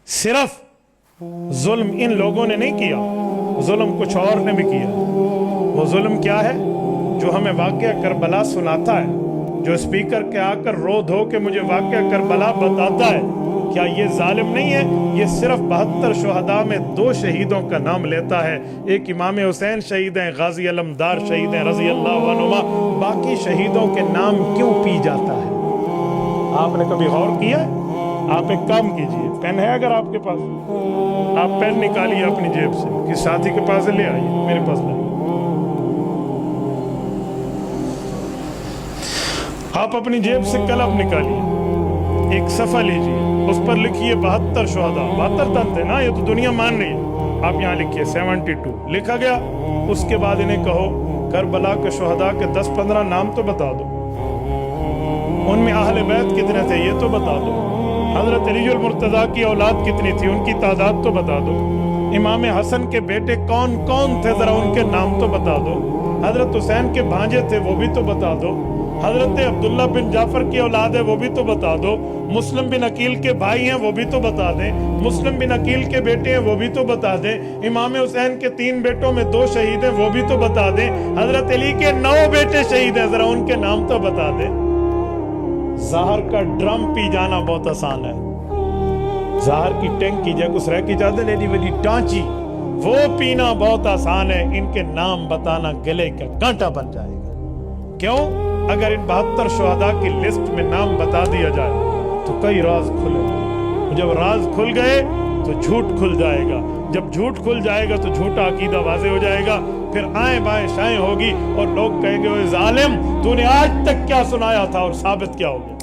صرف ظلم ان لوگوں نے نہیں کیا، ظلم کچھ اور نے بھی کیا۔ وہ ظلم کیا ہے؟ جو ہمیں واقعہ کربلا سناتا ہے، جو اسپیکر کے آ کر رو دھو کے مجھے واقعہ کربلا بتاتا ہے، کیا یہ ظالم نہیں ہے؟ یہ صرف 72 شہداء میں 2 شہیدوں کا نام لیتا ہے۔ ایک امام حسین شہید ہیں، غازی علمدار شہید ہیں رضی اللہ عنہما۔ باقی شہیدوں کے نام کیوں پی جاتا ہے؟ آپ نے کبھی غور کیا ہے؟ آپ ایک کام کیجئے، پین ہے اگر آپ کے پاس، آپ پین نکالیے اپنی جیب سے، کس ساتھی کے پاس لے آئیے، میرے پاس لے۔ آپ اپنی جیب سے قلم نکالیے، ایک صفحہ لیجئے، اس پر لکھیے 72 شہداء۔ 72 دن تھے نا، یہ تو دنیا مان رہی ہے، آپ یہاں لکھیے 72 لکھا گیا۔ اس کے بعد انہیں کہو کربلا کے شہداء کے 10-15 نام تو بتا دو، ان میں اہل بیت کتنے تھے یہ تو بتا دو، حضرت علی المرتضیٰ کی اولاد کتنی تھی ان کی تعداد تو بتا دو، امام حسن کے بیٹے کون کون تھے ذرا ان کے نام تو بتا دو، حضرت حسین کے بھانجے تھے وہ بھی تو بتا دو، حضرت عبداللہ بن جعفر کی اولاد ہے وہ بھی تو بتا دو، مسلم بن عقیل کے بھائی ہیں وہ بھی تو بتا دیں، مسلم بن عقیل کے بیٹے ہیں وہ بھی تو بتا دیں، امام حسین کے 3 بیٹوں میں 2 شہید ہیں وہ بھی تو بتا دیں، حضرت علی کے 9 بیٹے شہید ہیں ذرا ان کے نام تو بتا دیں۔ زہر کا ڈرم پی جانا بہت آسان ہے، زہر کی ٹینکی جائے کچھ رہ کی جاتے لیڈی ویڈی ٹانچی، وہ پینا بہت آسان ہے، ان کے نام بتانا گلے کا کانٹا بن جائے گا۔ کیوں؟ اگر ان 72 شہداء کی لسٹ میں نام بتا دیا جائے تو کئی راز کھلے گا، جب راز کھل گئے تو جھوٹ کھل جائے گا، جب جھوٹ کھل جائے گا تو جھوٹا عقیدہ واضح ہو جائے گا، پھر آئیں بائیں شائیں ہوگی اور لوگ کہیں گے اے ظالم تو نے آج تک کیا سنایا تھا اور ثابت کیا ہو گیا۔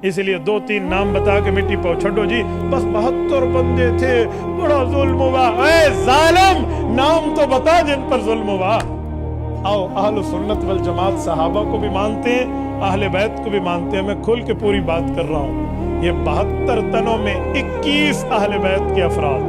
اس لیے 2-3 نام بتا کے مٹی پاؤ چھٹو جی، بس 72 بندے تھے، بڑا ظلم ہوا۔ اے ظالم نام تو بتا جن پر ظلم ہوا۔ آؤ اہل سنت والجماعت صحابہ کو بھی مانتے ہیں، اہل بیت کو بھی مانتے ہیں، میں کھل کے پوری بات کر رہا ہوں۔ یہ 72 تنوں میں 21 اہل بیت کے افراد،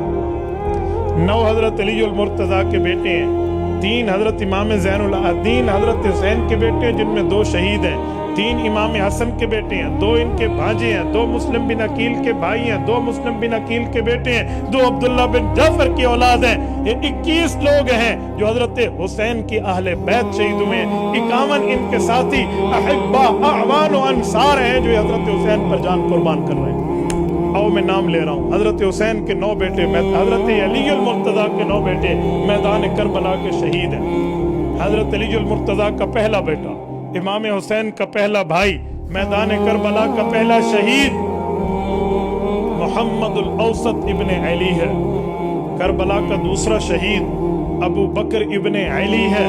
9 حضرت علی المرتضیٰ کے بیٹے ہیں، 3 حضرت امام زین العابدین حضرت حسین کے بیٹے ہیں جن میں 2 شہید ہیں، 3 امام حسن کے بیٹے ہیں، 2 ان کے بھانجے ہیں، 2 مسلم بن عقیل کے بھائی ہیں، 2 مسلم بن عقیل کے بیٹے ہیں، 2 عبداللہ بن جعفر کی اولاد ہیں۔ یہ 21 لوگ ہیں جو حضرت حسین کی اہل بیت شہید ہوئے ہیں، 51 ان کے ساتھی احبا اعوان و انصار ہیں جو حضرت حسین پر جان قربان کر رہے ہیں۔ آؤ میں نام لے رہا ہوں، حضرت حسین کے 9 بیٹے، حضرت علی المرتضیٰ کے 9 بیٹے میدان کربلا کے شہید ہیں۔ حضرت علی المرتضیٰ کا پہلا بیٹا، امام حسین کا پہلا بھائی، میدان کربلا کا پہلا شہید محمد الاوسط ابن علی ہے۔ کربلا کا دوسرا شہید ابو بکر ابن علی ہے۔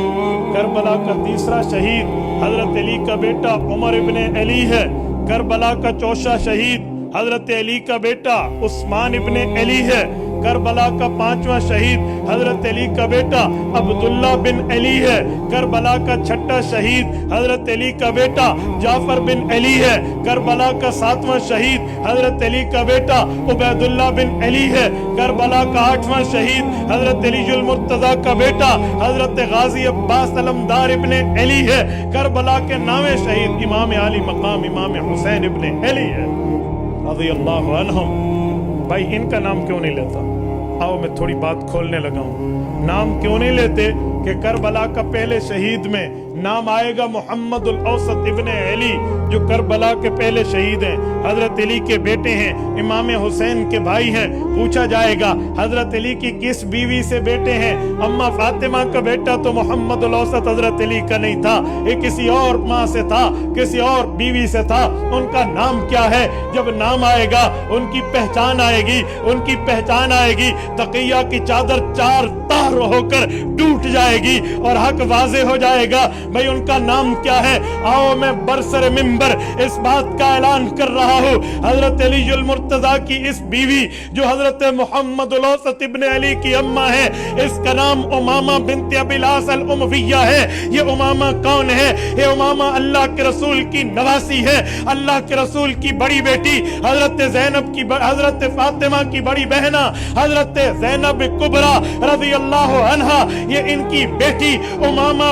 کربلا کا تیسرا شہید حضرت علی کا بیٹا عمر ابن علی ہے۔ کربلا کا چوتھا شہید حضرت علی کا بیٹا عثمان ابن علی ہے۔ کربلا کا 5واں شہید حضرت علی کا بیٹا عبداللہ بن علی ہے۔ کربلا کا 6واں شہید حضرت علی کا بیٹا جعفر بن علی ہے۔ کربلا کا 7واں شہید حضرت علی کا بیٹا عبید اللہ بن علی ہے۔ کربلا کا 8واں شہید حضرت علی المرتضیٰ کا بیٹا حضرت غازی عباس علمدار ابن علی ہے۔ کربلا کے 9ویں شہید امام علی مقام امام حسین ابن علی ہے رضی اللہ عنہم۔ بھائی ان کا نام کیوں نہیں لیتا؟ آؤ میں تھوڑی بات کھولنے لگا ہوں۔ نام کیوں نہیں لیتے کہ کربلا کا پہلے شہید میں نام آئے گا محمد الاوسط ابن علی جو کربلا کے پہلے شہید ہیں، حضرت علی کے بیٹے ہیں، امام حسین کے بھائی ہیں۔ پوچھا جائے گا حضرت علی کی کس بیوی سے بیٹے ہیں؟ اما فاطمہ کا بیٹا تو محمد الاوسط حضرت علی کا نہیں تھا، یہ کسی اور ماں سے تھا، کسی اور بیوی سے تھا۔ ان کا نام کیا ہے؟ جب نام آئے گا ان کی پہچان آئے گی، ان کی پہچان آئے گی، تقیہ کی چادر 4 تار ہو کر ٹوٹ جائے گی اور حق واضح ہو جائے گا۔ بھئی ان کا نام کیا ہے؟ آؤ میں برسر منبر اس بات کا اعلان کر رہا ہوں، حضرت علی المرتضیٰ کی اس بیوی جو حضرت محمد الاوسط ابن علی کی اماں ہے، اس کا نام امامہ بنت ابی العاص الامویہ ہے۔ یہ امامہ کون ہے؟ یہ امامہ اللہ کے رسول کی نواسی ہے، اللہ کے رسول کی بڑی بیٹی حضرت زینب کی، حضرت فاطمہ کی بڑی بہنہ حضرت زینب کبریٰ رضی اللہ عنہا، یہ ان کی بیٹی امامہ